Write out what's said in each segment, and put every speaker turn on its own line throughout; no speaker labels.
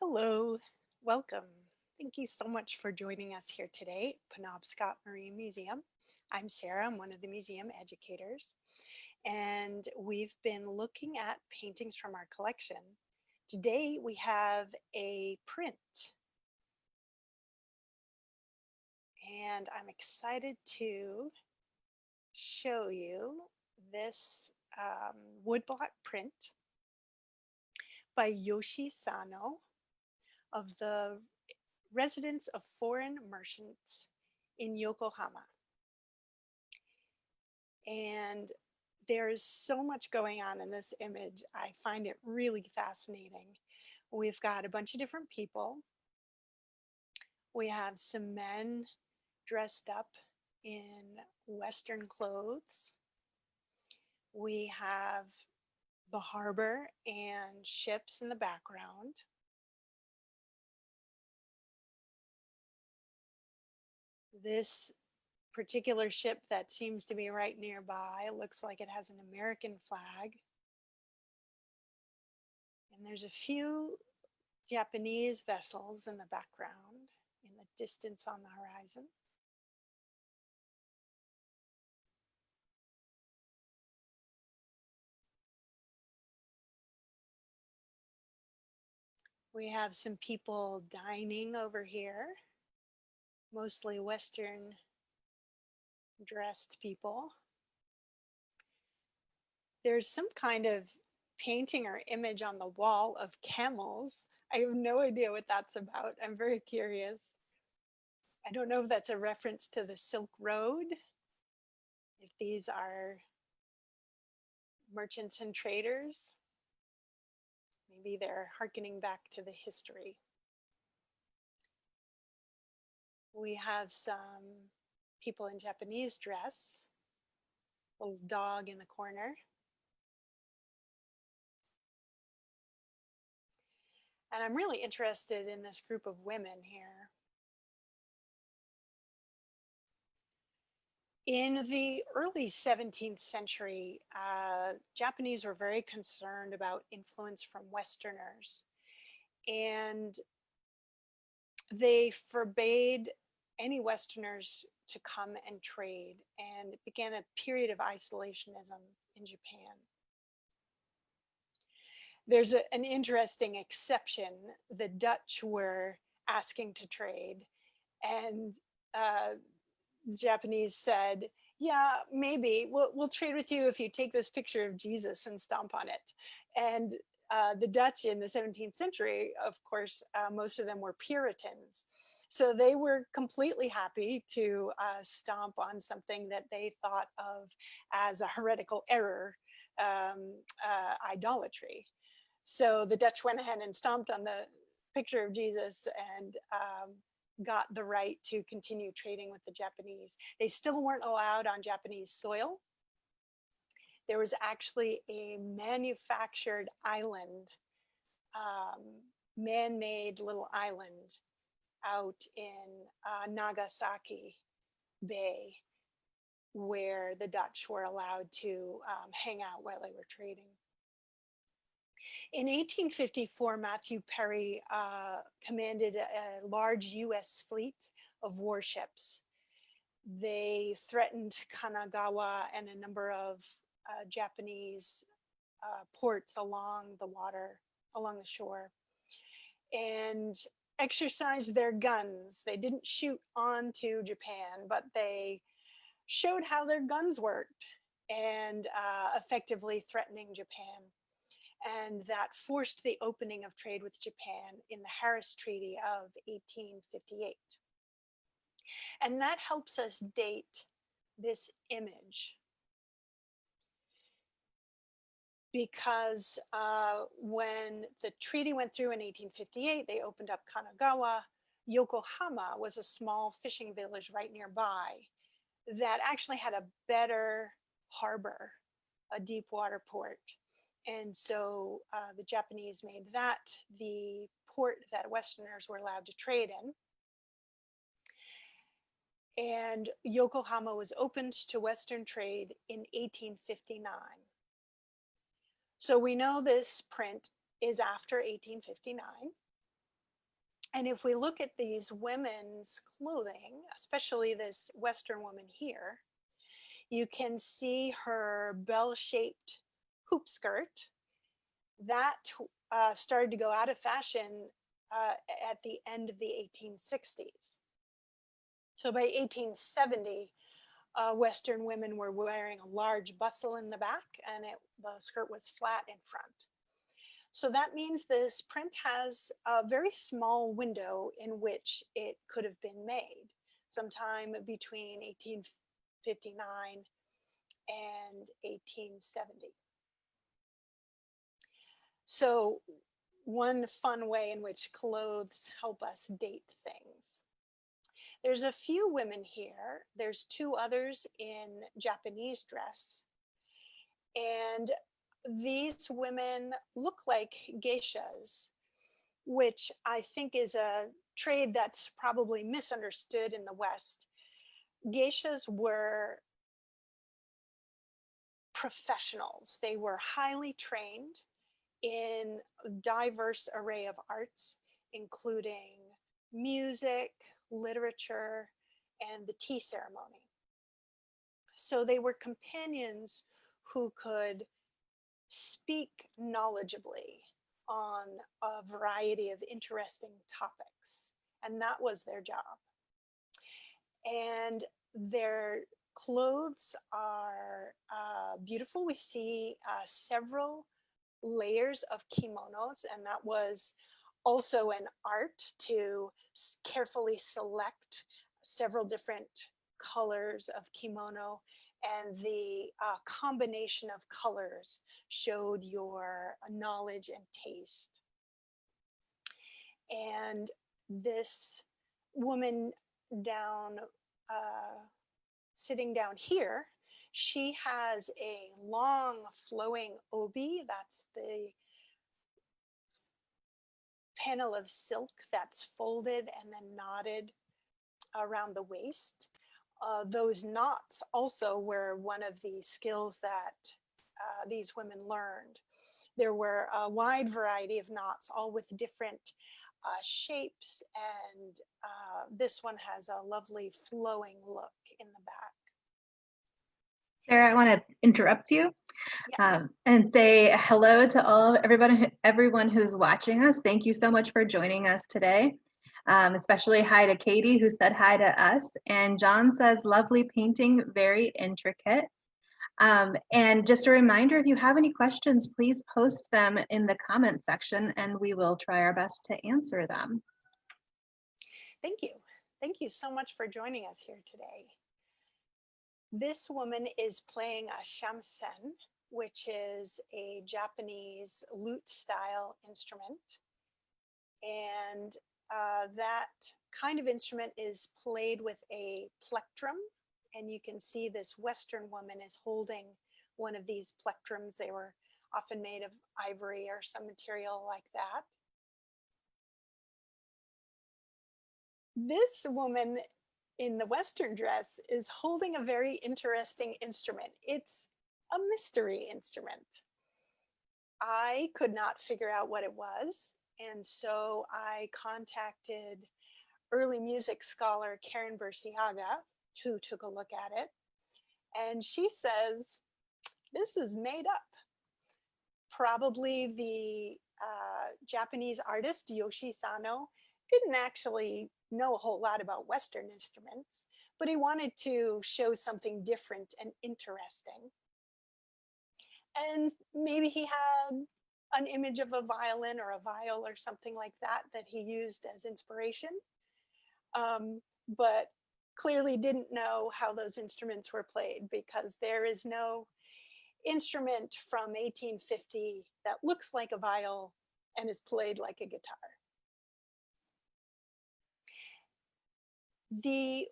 Hello, welcome. Thank you so much for joining us here today at Penobscot Marine Museum. I'm Sarah, I'm one of the museum educators, and we've been looking at paintings from our collection. Today we have a print, and I'm excited to show you this woodblock print by Yoshi Sano of the Residence of Foreign Merchants in Yokohama. And there's so much going on in this image. I find it really fascinating. We've got a bunch of different people. We have some men dressed up in Western clothes. We have the harbor and ships in the background. This particular ship that seems to be right nearby looks like it has an American flag. And there's a few Japanese vessels in the background, in the distance on the horizon. We have some people dining over here, mostly Western dressed people. There's some kind of painting or image on the wall of camels. I have no idea what that's about. I'm very curious. I don't know if that's a reference to the Silk Road, if these are merchants and traders. Maybe they're hearkening back to the history. We have some people in Japanese dress, a little dog in the corner. And I'm really interested in this group of women here. In the early 17th century, Japanese were very concerned about influence from Westerners, and they forbade any Westerners to come and trade, and it began a period of isolationism in Japan. There's an interesting exception. The Dutch were asking to trade, and the Japanese said, yeah, maybe we'll trade with you if you take this picture of Jesus and stomp on it. And the Dutch in the 17th century, of course, most of them were Puritans. So they were completely happy to stomp on something that they thought of as a heretical error, idolatry. So the Dutch went ahead and stomped on the picture of Jesus and got the right to continue trading with the Japanese. They still weren't allowed on Japanese soil. There was actually a manufactured island, man-made little island out in Nagasaki Bay, where the Dutch were allowed to hang out while they were trading. In 1854, Matthew Perry commanded a large US fleet of warships. They threatened Kanagawa and a number of Japanese ports along the water, along the shore, and exercised their guns. They didn't shoot onto Japan, but they showed how their guns worked and effectively threatening Japan. And that forced the opening of trade with Japan in the Harris Treaty of 1858. And that helps us date this image, because when the treaty went through in 1858, they opened up Kanagawa. Yokohama was a small fishing village right nearby that actually had a better harbor, a deep water port. And so the Japanese made that the port that Westerners were allowed to trade in. And Yokohama was opened to Western trade in 1859. So we know this print is after 1859. And if we look at these women's clothing, especially this Western woman here, you can see her bell-shaped hoop skirt. That started to go out of fashion at the end of the 1860s. So by 1870, Western women were wearing a large bustle in the back, and the skirt was flat in front. So that means this print has a very small window in which it could have been made, sometime between 1859 and 1870. So one fun way in which clothes help us date things. There's a few women here. There's two others in Japanese dress. And these women look like geishas, which I think is a trade that's probably misunderstood in the West. Geishas were professionals. They were highly trained in a diverse array of arts, including music, literature, and the tea ceremony. So they were companions who could speak knowledgeably on a variety of interesting topics, and that was their job. And their clothes are beautiful. We see several layers of kimonos, and that was also an art to carefully select several different colors of kimono, and the combination of colors showed your knowledge and taste. And this woman down, sitting down here, she has a long flowing obi. That's the panel of silk that's folded and then knotted around the waist. Those knots also were one of the skills that these women learned. There were a wide variety of knots, all with different shapes, and this one has a lovely flowing look in the back.
Sarah, I want to interrupt you.
Yes.
And say hello to everyone who's watching us. Thank you so much for joining us today. Especially hi to Katie, who said hi to us. And John says, lovely painting, very intricate. And just a reminder, if you have any questions, please post them in the comment section and we will try our best to answer them.
Thank you. Thank you so much for joining us here today. This woman is playing a shamisen, which is a Japanese lute style instrument. And that kind of instrument is played with a plectrum. And you can see this Western woman is holding one of these plectrums. They were often made of ivory or some material like that. This woman in the Western dress is holding a very interesting instrument. It's a mystery instrument. I could not figure out what it was, and so I contacted early music scholar Karen Bursiaga, who took a look at it, and she says, this is made up. Probably the Japanese artist Yoshi Sano didn't actually know a whole lot about Western instruments, but he wanted to show something different and interesting. And maybe he had an image of a violin or a viol or something like that that he used as inspiration, but clearly didn't know how those instruments were played, because there is no instrument from 1850 that looks like a viol and is played like a guitar. The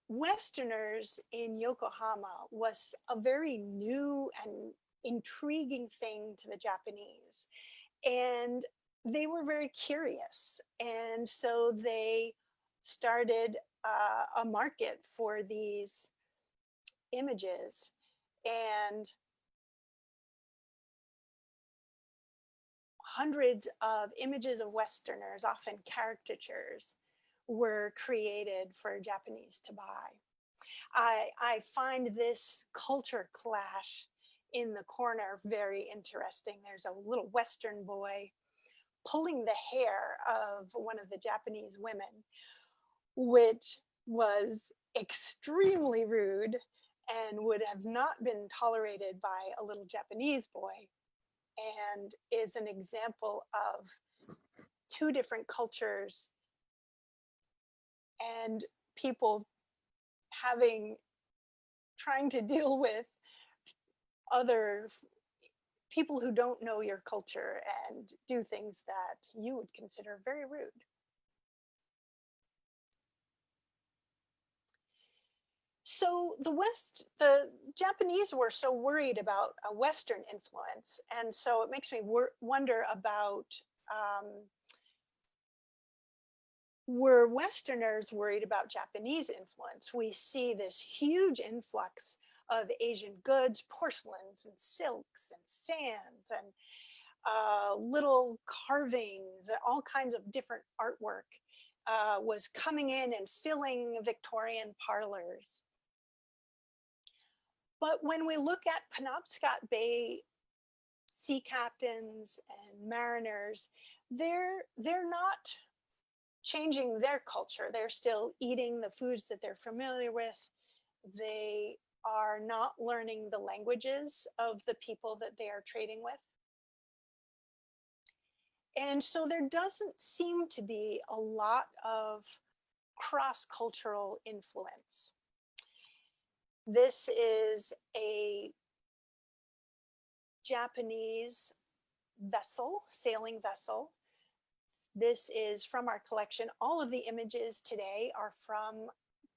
Westerners in Yokohama was a very new and intriguing thing to the Japanese. And they were very curious. And so they started a market for these images. And hundreds of images of Westerners, often caricatures, were created for Japanese to buy. I find this culture clash in the corner very interesting. There's a little Western boy pulling the hair of one of the Japanese women, which was extremely rude and would have not been tolerated by a little Japanese boy, and is an example of two different cultures and people trying to deal with other people who don't know your culture and do things that you would consider very rude. So the Japanese were so worried about a Western influence, and so it makes me wonder about, were Westerners worried about Japanese influence? We see this huge influx of Asian goods, porcelains and silks and sands and little carvings, all kinds of different artwork was coming in and filling Victorian parlors. But when we look at Penobscot Bay sea captains and mariners, they're not changing their culture. They're still eating the foods that they're familiar with. They are not learning the languages of the people that they are trading with. And so there doesn't seem to be a lot of cross-cultural influence. This is a Japanese vessel, sailing vessel. This is from our collection. All of the images today are from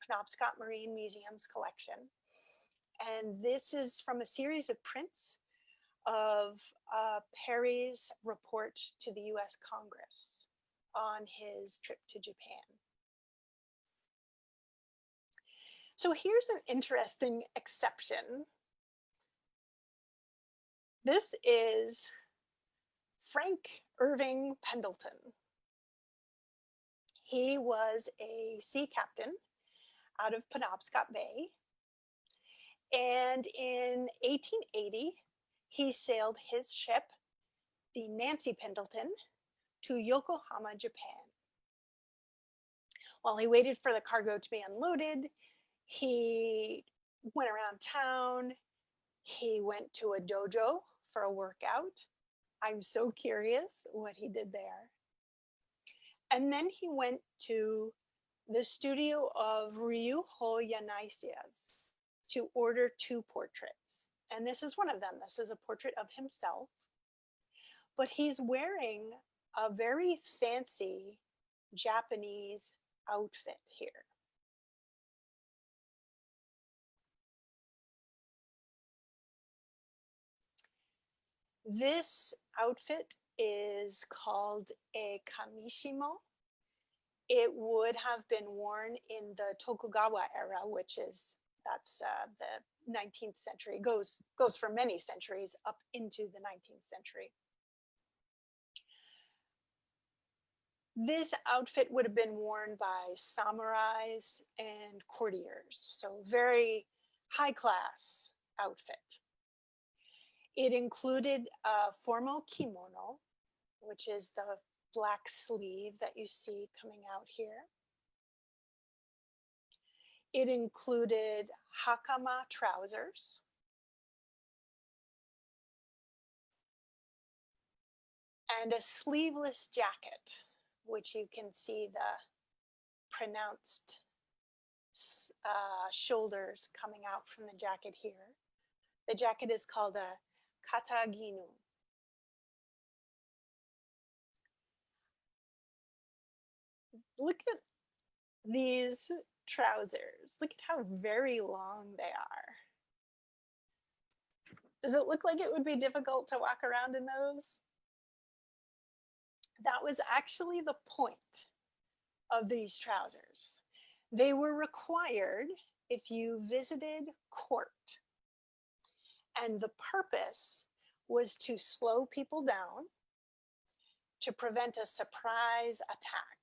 Penobscot Marine Museum's collection. And this is from a series of prints of Perry's report to the US Congress on his trip to Japan. So here's an interesting exception. This is Frank Irving Pendleton. He was a sea captain out of Penobscot Bay. And in 1880, he sailed his ship, the Nancy Pendleton, to Yokohama, Japan. While he waited for the cargo to be unloaded, he went around town. He went to a dojo for a workout. I'm so curious what he did there. And then he went to the studio of Ryuho Yanisias to order 2 portraits. And this is one of them. This is a portrait of himself. But he's wearing a very fancy Japanese outfit here. This outfit is called a Kamishimo. It would have been worn in the Tokugawa era, that's the 19th century, goes for many centuries up into the 19th century. This outfit would have been worn by samurais and courtiers, so very high class outfit. It included a formal kimono, which is the black sleeve that you see coming out here. It included hakama trousers. And a sleeveless jacket, which you can see the pronounced shoulders coming out from the jacket here. The jacket is called a Kataginum. Look at these trousers. Look at how very long they are. Does it look like it would be difficult to walk around in those? That was actually the point of these trousers. They were required if you visited court. And the purpose was to slow people down to prevent a surprise attack.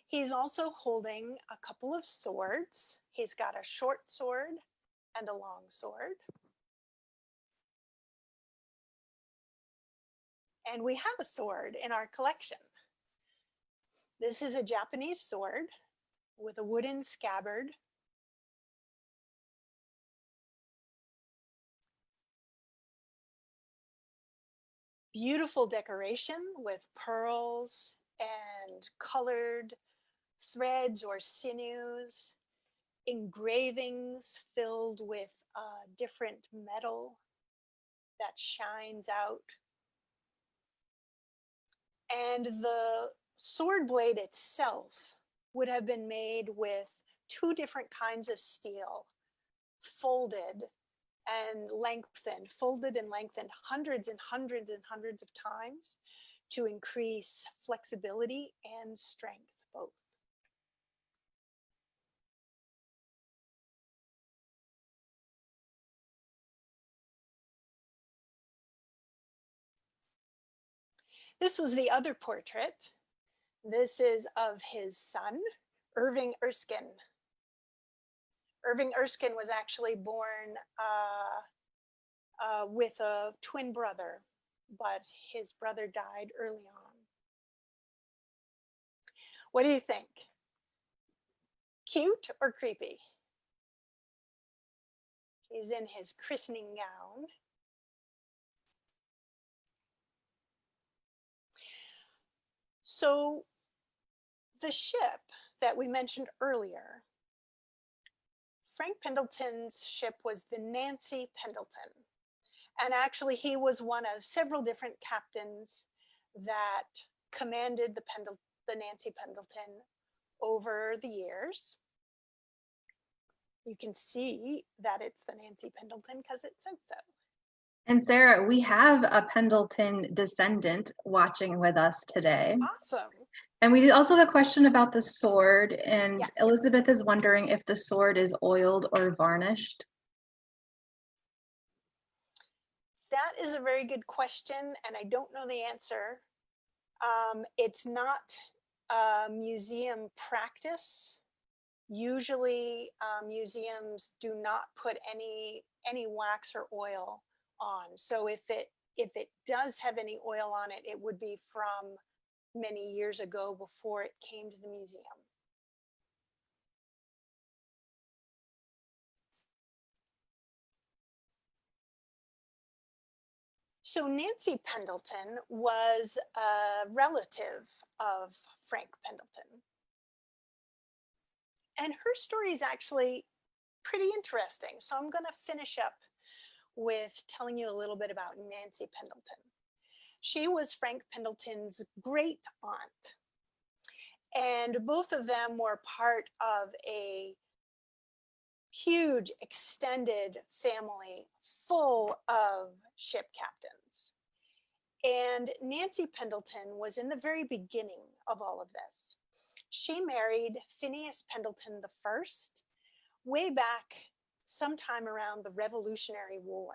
He's also holding a couple of swords. He's got a short sword and a long sword. And we have a sword in our collection. This is a Japanese sword with a wooden scabbard. Beautiful decoration with pearls and colored threads or sinews, engravings filled with different metal that shines out. And the sword blade itself would have been made with two different kinds of steel, folded and lengthened hundreds and hundreds and hundreds of times to increase flexibility and strength both. This was the other portrait. This is of his son, Irving Erskine. Irving Erskine was actually born with a twin brother, but his brother died early on. What do you think? Cute or creepy? He's in his christening gown. So the ship that we mentioned earlier, Frank Pendleton's ship was the Nancy Pendleton. And actually he was one of several different captains that commanded the Nancy Pendleton over the years. You can see that it's the Nancy Pendleton because it says so.
And Sarah, we have a Pendleton descendant watching with us today.
Awesome.
And we also have a question about the sword, and
Yes.
Elizabeth is wondering if the sword is oiled or varnished.
That is a very good question, and I don't know the answer. It's not museum practice. Usually museums do not put any wax or oil on. So if it does have any oil on it, it would be from many years ago before it came to the museum. So Nancy Pendleton was a relative of Frank Pendleton. And her story is actually pretty interesting. So I'm going to finish up with telling you a little bit about Nancy Pendleton. She was Frank Pendleton's great aunt. And both of them were part of a huge extended family full of ship captains. And Nancy Pendleton was in the very beginning of all of this. She married Phineas Pendleton I way back sometime around the Revolutionary War.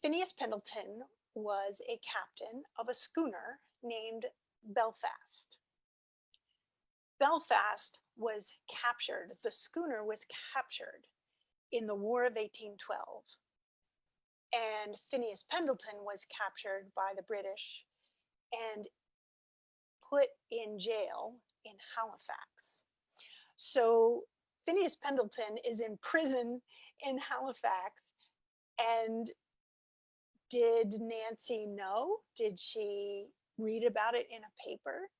Phineas Pendleton was a captain of a schooner named Belfast. Belfast was captured, the schooner was captured in the War of 1812. And Phineas Pendleton was captured by the British and put in jail in Halifax. So Phineas Pendleton is in prison in Halifax. And did Nancy know? Did she read about it in a paper?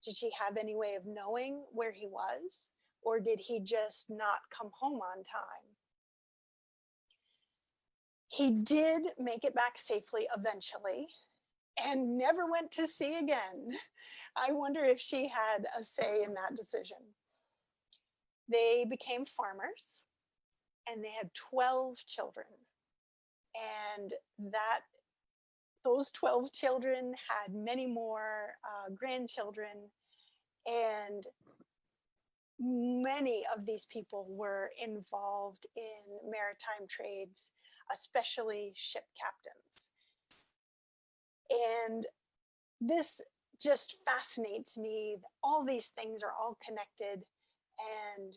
Did she have any way of knowing where he was? Or did he just not come home on time? He did make it back safely eventually and never went to sea again. I wonder if she had a say in that decision. They became farmers and they had 12 children. And those 12 children had many more grandchildren, and many of these people were involved in maritime trades especially ship captains. And this just fascinates me. All these things are all connected, and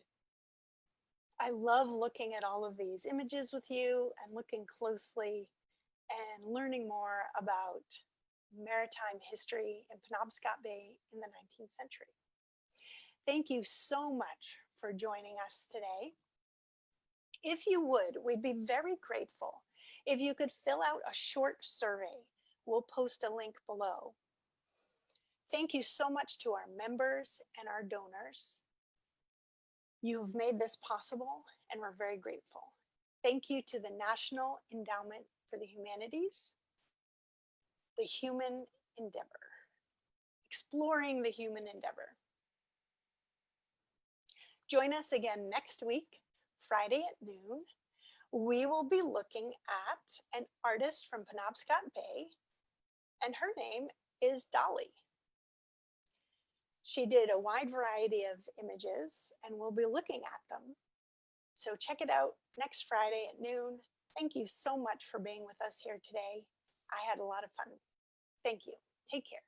I love looking at all of these images with you and looking closely and learning more about maritime history in Penobscot Bay in the 19th century. Thank you so much for joining us today. If you would, we'd be very grateful if you could fill out a short survey. We'll post a link below. Thank you so much to our members and our donors. You've made this possible, and we're very grateful. Thank you to the National Endowment for the Humanities, the Human Endeavor, exploring the human endeavor. Join us again next week, Friday at noon. We will be looking at an artist from Penobscot Bay, and her name is Dolly. She did a wide variety of images, and we'll be looking at them. So check it out next Friday at noon. Thank you so much for being with us here today. I had a lot of fun. Thank you. Take care.